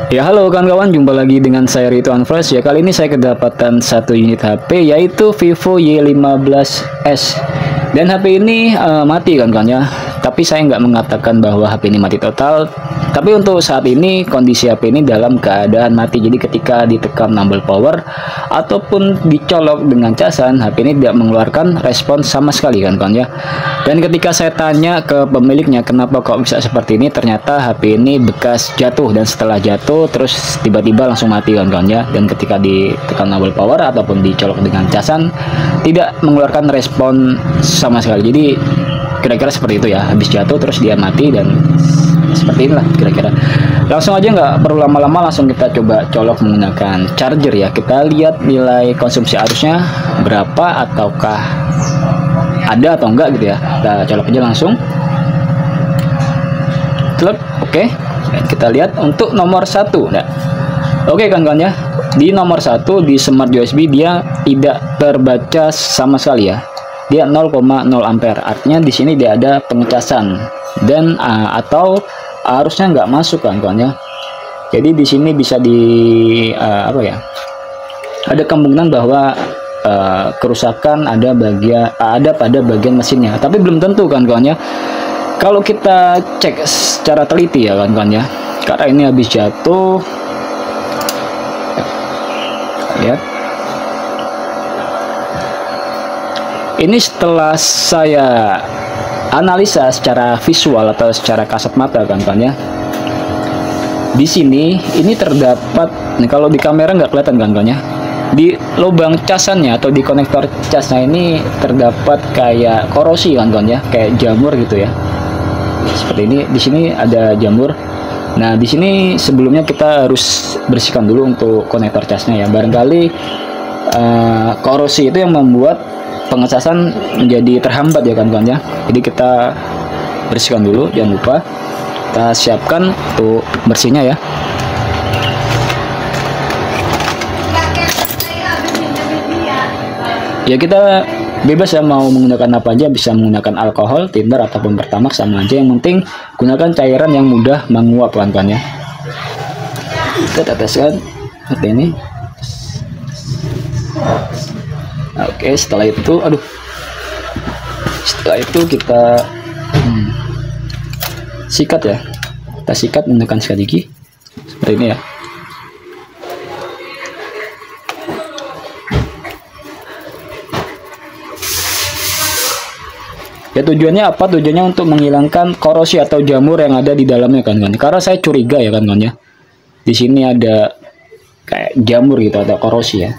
Ya halo kawan-kawan, jumpa lagi dengan saya Ridwan Fresh. Ya kali ini saya kedapatan satu unit HP yaitu Vivo Y15s. Dan HP ini mati kan ya. Tapi saya nggak mengatakan bahwa HP ini mati total. Tapi untuk saat ini kondisi HP ini dalam keadaan mati. Jadi ketika ditekan tombol power ataupun dicolok dengan casan, HP ini tidak mengeluarkan respon sama sekali kan ya. Dan ketika saya tanya ke pemiliknya kenapa kok bisa seperti ini, ternyata HP ini bekas jatuh dan setelah jatuh terus tiba-tiba langsung mati kan ya. Dan ketika ditekan tombol power ataupun dicolok dengan casan tidak mengeluarkan respon sama sekali. Jadi kira-kira seperti itu ya, habis jatuh terus dia mati dan seperti inilah kira-kira. Langsung aja nggak perlu lama-lama, langsung kita coba colok menggunakan charger ya. Kita lihat nilai konsumsi arusnya berapa ataukah ada atau enggak gitu ya. Kita colok aja langsung. Klik, oke. Kita lihat untuk nomor 1. Nah, oke kawan-kawan ya. Di nomor 1 di smart USB dia tidak terbaca sama sekali ya. Dia 0,0 ampere. Artinya di sini dia ada pengecasan dan atau arusnya nggak masuk kawan-kawan ya. Jadi di sini bisa apa ya? Ada kemungkinan bahwa kerusakan ada pada bagian mesinnya. Tapi belum tentu kawan-kawan ya. Kalau kita cek secara teliti ya kawan-kawan ya. Karena ini habis jatuh. Lihat. Ini setelah saya analisa secara visual atau secara kasat mata kawan-kawan ya. Di sini ini terdapat, nih kalau di kamera nggak kelihatan kawan-kawan ya. Di lubang casannya atau di konektor casnya ini terdapat kayak korosi kawan-kawan ya, kayak jamur gitu ya. Seperti ini, di sini ada jamur. Nah, di sini sebelumnya kita harus bersihkan dulu untuk konektor casnya ya. Barangkali korosi itu yang membuat pengecasan menjadi terhambat ya kawan-kawan ya. Jadi kita bersihkan dulu, jangan lupa kita siapkan untuk bersihnya ya. Ya kita bebas ya mau menggunakan apa aja, bisa menggunakan alkohol, tinder ataupun pertamax sama aja, yang penting gunakan cairan yang mudah menguap kawan-kawan ya. Kita teteskan seperti ini. Oke, setelah itu kita sikat ya. Kita sikat menggunakan sikat gigi seperti ini ya. Ya tujuannya apa? Tujuannya untuk menghilangkan korosi atau jamur yang ada di dalamnya kan. Karena saya curiga ya kan ya. Di sini ada kayak jamur gitu, ada korosi ya.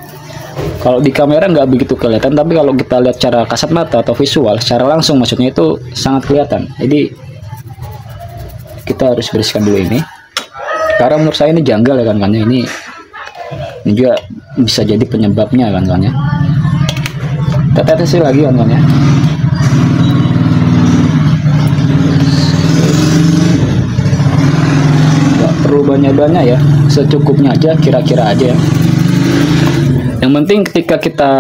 Kalau di kamera nggak begitu kelihatan, tapi kalau kita lihat secara kasat mata atau visual, secara langsung maksudnya itu sangat kelihatan. Jadi kita harus bersihkan dulu ini. Karena menurut saya ini janggal ya kan ya. Ini juga bisa jadi penyebabnya kan ya. Kita tetesin lagi kan ya. Nggak perlu banyak-banyak ya, secukupnya aja, kira-kira aja ya. Yang penting ketika kita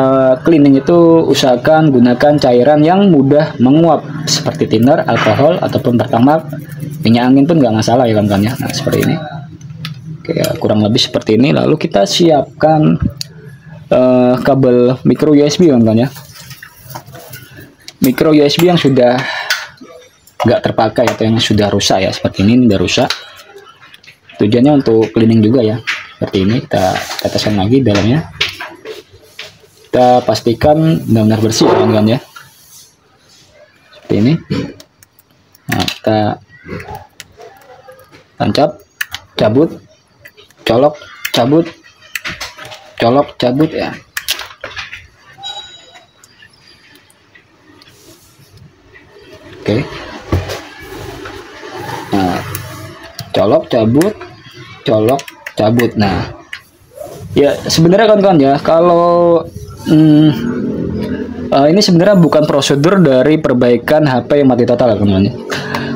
cleaning itu usahakan gunakan cairan yang mudah menguap seperti thinner, alkohol ataupun pertamax. Minyak angin pun nggak masalah ya kawan-kawan ya. Nah seperti ini. Oke, kurang lebih seperti ini. Lalu kita siapkan kabel micro USB kawan-kawan ya. Micro USB yang sudah nggak terpakai atau yang sudah rusak ya, seperti ini udah rusak. Tujuannya untuk cleaning juga ya. Seperti ini kita teteskan lagi dalamnya. Kita pastikan benar-benar bersih kawan-kawan ya. Seperti ini. Nah, kita tancap, cabut, colok, cabut, colok, cabut ya. Oke. Nah, colok, cabut, colok, cabut. Nah, ya sebenarnya kawan-kawan ya, kalau ini sebenarnya bukan prosedur dari perbaikan HP yang mati total kawan-kawan.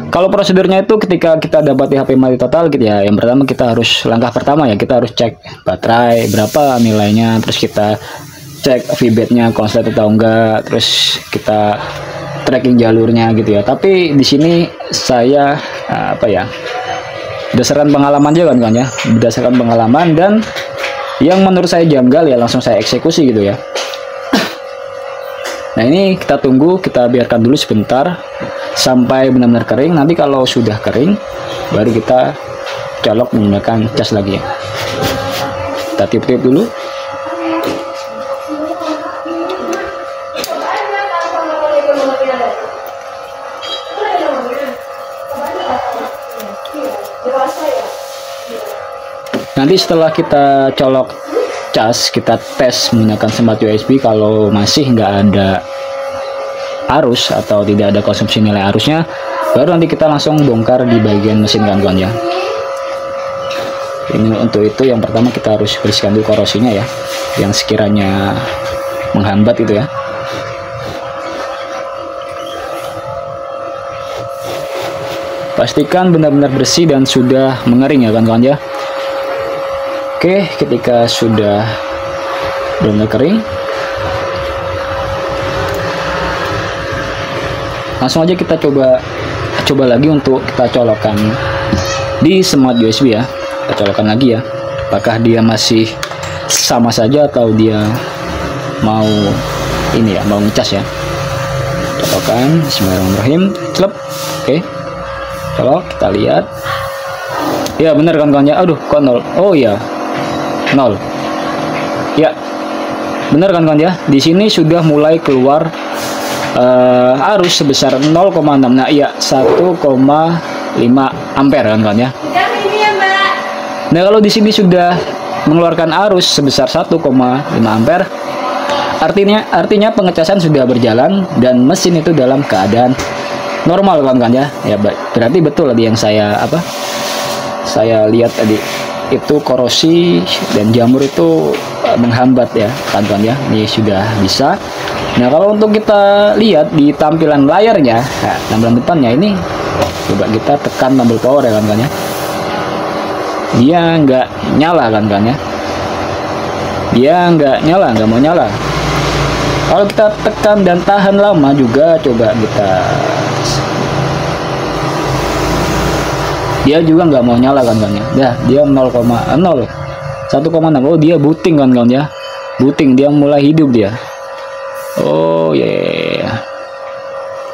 Kalau prosedurnya itu ketika kita dapati HP mati total gitu ya, yang pertama kita harus, langkah pertama ya, kita harus cek baterai berapa nilainya, terus kita cek VBAT-nya konslet atau enggak, terus kita tracking jalurnya gitu ya. Tapi di sini saya apa ya, berdasarkan pengalaman aja kan ya, berdasarkan pengalaman dan yang menurut saya janggal ya langsung saya eksekusi gitu ya. Nah ini kita tunggu, kita biarkan dulu sebentar sampai benar-benar kering. Nanti kalau sudah kering baru kita colok menggunakan cas lagi ya. Kita tiup-tiup dulu. Nanti setelah kita colok cas, kita tes menggunakan smart USB. Kalau masih nggak ada arus atau tidak ada konsumsi nilai arusnya, baru nanti kita langsung bongkar di bagian mesin kawan-kawan ya. Ini untuk itu yang pertama kita harus bersihkan dulu korosinya ya, yang sekiranya menghambat itu ya. Pastikan benar-benar bersih dan sudah mengering ya kawan-kawan ya. Oke, ketika sudah benar-benar kering, langsung aja kita coba lagi untuk kita colokkan di smart USB ya. Kita colokkan lagi ya, apakah dia masih sama saja atau dia mau ini ya, mau ngecas ya. Colokkan, bismillahirrahmanirrahim, celep. Oke, colok, kita lihat ya, bener kawan-kawan ya. Aduh, kok nol? Oh ya, 0 ya, bener kan ya, di sini sudah mulai keluar arus sebesar 0,6. Nah iya, 1,5 ampere kan ya. Nah kalau di sini sudah mengeluarkan arus sebesar 1,5 ampere, artinya pengecasan sudah berjalan dan mesin itu dalam keadaan normal kan ya. Ya berarti betul tadi yang saya lihat tadi, itu korosi dan jamur itu menghambat ya kawan-kawan ya. Ini sudah bisa. Nah kalau untuk kita lihat di tampilan layarnya, nah, tampilan depannya ini, coba kita tekan tombol power ya kawan-kawan ya, dia nggak nyala kawan-kawan ya, dia nggak nyala, nggak mau nyala. Kalau kita tekan dan tahan lama juga, coba kita, dia juga nggak mau nyala kan ya. Dah dia 0,0 1,6. Oh dia booting kan ya, booting, dia mulai hidup dia. Oh ya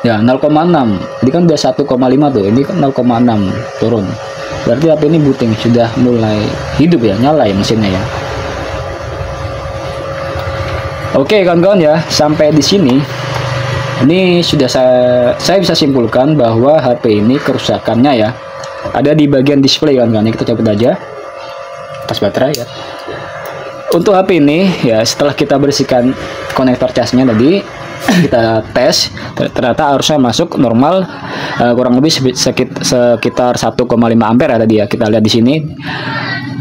ya 0,6. Jadi kan udah 1,5 tuh, ini kan 0,6 turun, berarti HP ini booting, sudah mulai hidup ya, nyala ya mesinnya ya. Oke kawan-kawan ya, sampai di sini ini sudah saya bisa simpulkan bahwa HP ini kerusakannya ya ada di bagian display kan. Kita cabut aja pas baterai ya. Untuk HP ini ya, setelah kita bersihkan konektor casnya tadi, kita tes, ternyata arusnya masuk normal, kurang lebih sekitar 1,5 ampere ya tadi ya, kita lihat di sini.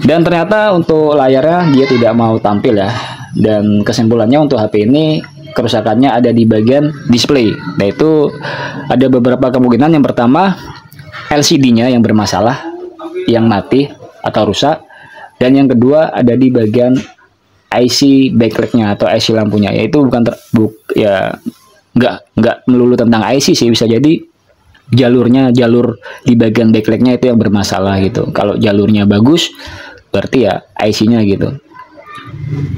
Dan ternyata untuk layarnya dia tidak mau tampil ya. Dan kesimpulannya untuk HP ini kerusakannya ada di bagian display. Nah itu ada beberapa kemungkinan. Yang pertama, LCD-nya yang bermasalah, yang mati atau rusak. Dan yang kedua ada di bagian IC backlight-nya atau IC lampunya. Yaitu bukan nggak melulu tentang IC sih, bisa jadi jalur di bagian backlight-nya itu yang bermasalah gitu. Kalau jalurnya bagus, berarti ya IC-nya gitu.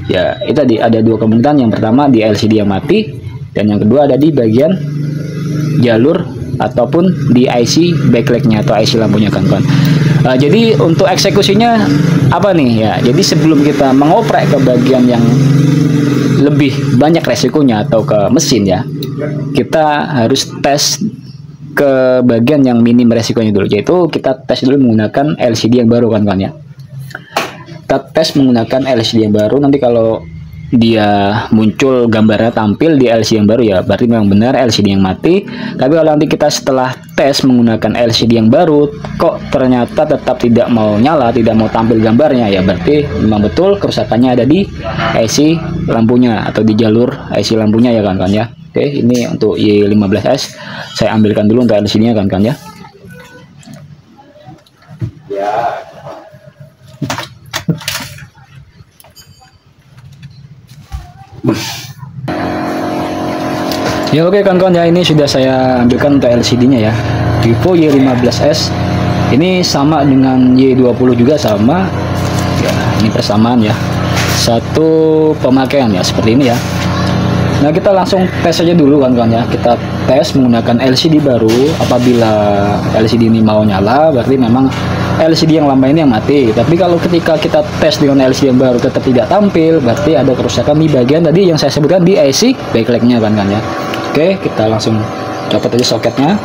Ya itu tadi ada dua kemungkinan. Yang pertama di LCD yang mati, dan yang kedua ada di bagian jalur ataupun di IC backlight-nya atau IC lampunya kawan-kawan. Jadi untuk eksekusinya apa nih ya, jadi sebelum kita mengoprek ke bagian yang lebih banyak resikonya atau ke mesin ya, kita harus tes ke bagian yang minim resikonya dulu, yaitu kita tes dulu menggunakan LCD yang baru kawan-kawan ya. Kita tes menggunakan LCD yang baru, nanti kalau dia muncul gambarnya tampil di LCD yang baru ya berarti memang benar LCD yang mati. Tapi kalau nanti kita setelah tes menggunakan LCD yang baru kok ternyata tetap tidak mau nyala, tidak mau tampil gambarnya, ya berarti memang betul kerusakannya ada di IC lampunya atau di jalur IC lampunya ya kawan-kawan ya. Oke, ini untuk Y15S saya ambilkan dulu untuk LCD nya kawan-kawan ya. Ya oke kawan-kawan ya, ini sudah saya ambilkan untuk LCD nya ya, Vivo Y15S Ini sama dengan Y20 juga sama ya, ini persamaan ya, satu pemakaian ya, seperti ini ya. Nah, kita langsung tes aja dulu kawan-kawan ya. Kita tes menggunakan LCD baru. Apabila LCD ini mau nyala, berarti memang LCD yang lama ini yang mati. Tapi kalau ketika kita tes dengan LCD yang baru tetap tidak tampil, berarti ada kerusakan di bagian tadi yang saya sebutkan di IC backlight-nya kawan-kawan ya. Oke, kita langsung copot aja soketnya.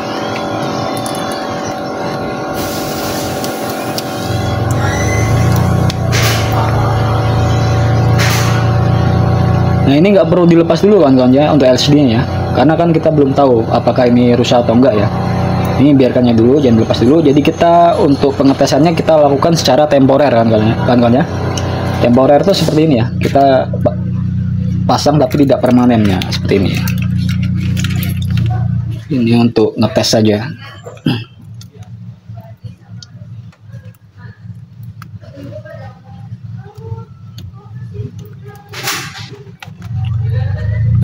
Nah, ini nggak perlu dilepas dulu kawan-kawan ya untuk LCD-nya ya, karena kan kita belum tahu apakah ini rusak atau enggak ya. Ini biarkannya dulu, jangan dilepas dulu. Jadi kita untuk pengetesannya kita lakukan secara temporer kawan-kawan ya. Temporer itu seperti ini ya, kita pasang tapi tidak permanennya seperti ini. Ini untuk ngetes saja.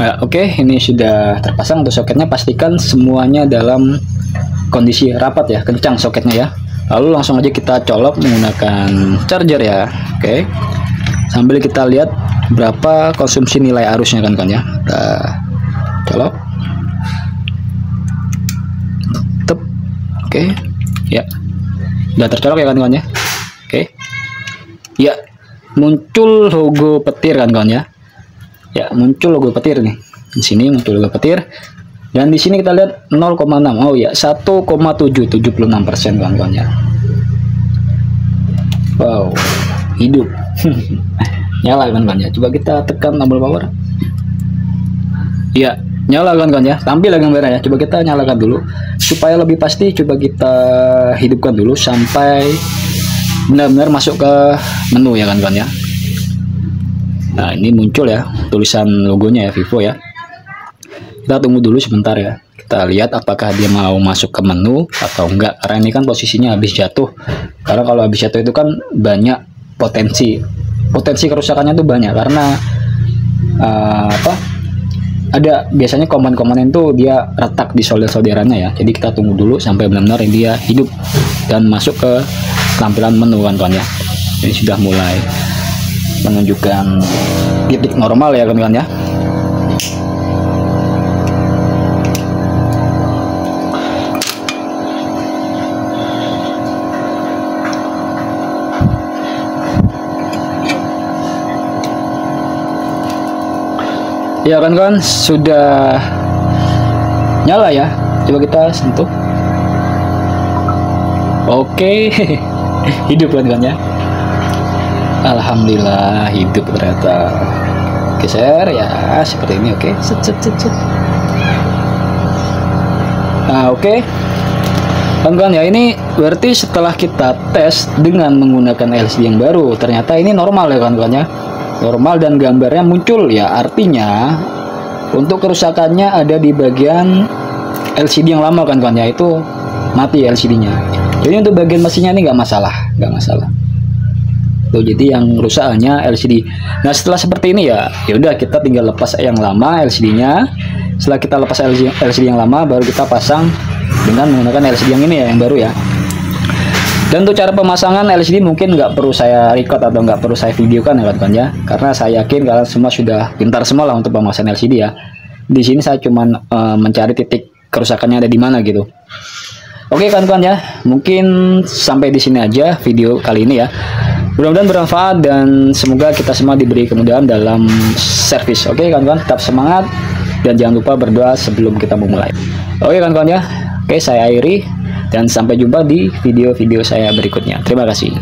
Nah, oke, ini sudah terpasang untuk soketnya. Pastikan semuanya dalam kondisi rapat ya, kencang soketnya ya. Lalu langsung aja kita colok menggunakan charger ya. Oke, sambil kita lihat berapa konsumsi nilai arusnya kan ya. Kita colok. Tep. Oke, ya, udah tercolok ya kawan-kawan ya. Oke, ya, muncul logo petir kan kawan ya. Ya, muncul logo petir nih. Di sini muncul logo petir. Dan di sini kita lihat 0,6. Oh ya, 1,776% kawan-kawan ya. Wow, hidup. Nyala kawan-kawan ya. Coba kita tekan tombol power. Ya, nyala kawan-kawan ya. Tampil gambarnya ya. Coba kita nyalakan dulu supaya lebih pasti. Coba kita hidupkan dulu sampai benar-benar masuk ke menu ya kawan-kawan ya. Nah, ini muncul ya tulisan logonya ya, Vivo ya. Kita tunggu dulu sebentar ya. Kita lihat apakah dia mau masuk ke menu atau enggak, karena ini kan posisinya habis jatuh. Karena kalau habis jatuh itu kan banyak potensi kerusakannya tuh banyak, karena ada biasanya komponen-komponen tuh dia retak di solder-solderannya ya. Jadi kita tunggu dulu sampai benar-benar dia hidup dan masuk ke tampilan menu kawan-kawan ya. Ini sudah mulai menunjukkan titik normal ya kawan-kawan ya. Ya kawan-kawan, sudah nyala ya. Coba kita sentuh. Oke. Hidup kawan-kawan ya. Alhamdulillah hidup ternyata. Geser ya seperti ini. Oke, set. Nah, oke kawan-kawan ya, ini berarti setelah kita tes dengan menggunakan LCD yang baru, ternyata ini normal ya kawan-kawan ya, normal dan gambarnya muncul ya. Artinya untuk kerusakannya ada di bagian LCD yang lama kawan-kawan ya, itu mati LCD-nya. Jadi untuk bagian mesinnya ini nggak masalah. Tuh, jadi yang rusak hanya LCD. Nah, setelah seperti ini ya, udah kita tinggal lepas yang lama LCD-nya. Setelah kita lepas LCD yang lama, baru kita pasang dengan menggunakan LCD yang ini ya, yang baru ya. Dan untuk cara pemasangan LCD mungkin nggak perlu saya record atau nggak perlu saya videokan ya kawan-kawan ya, karena saya yakin kalian semua sudah pintar semua lah untuk pemasangan LCD ya. Di sini saya cuman mencari titik kerusakannya ada di mana gitu. Oke kawan-kawan ya, mungkin sampai di sini aja video kali ini ya. Mudah-mudahan bermanfaat dan semoga kita semua diberi kemudahan dalam servis. Oke kawan-kawan, tetap semangat dan jangan lupa berdoa sebelum kita memulai. Oke kawan-kawan ya, oke saya akhiri dan sampai jumpa di video-video saya berikutnya. Terima kasih.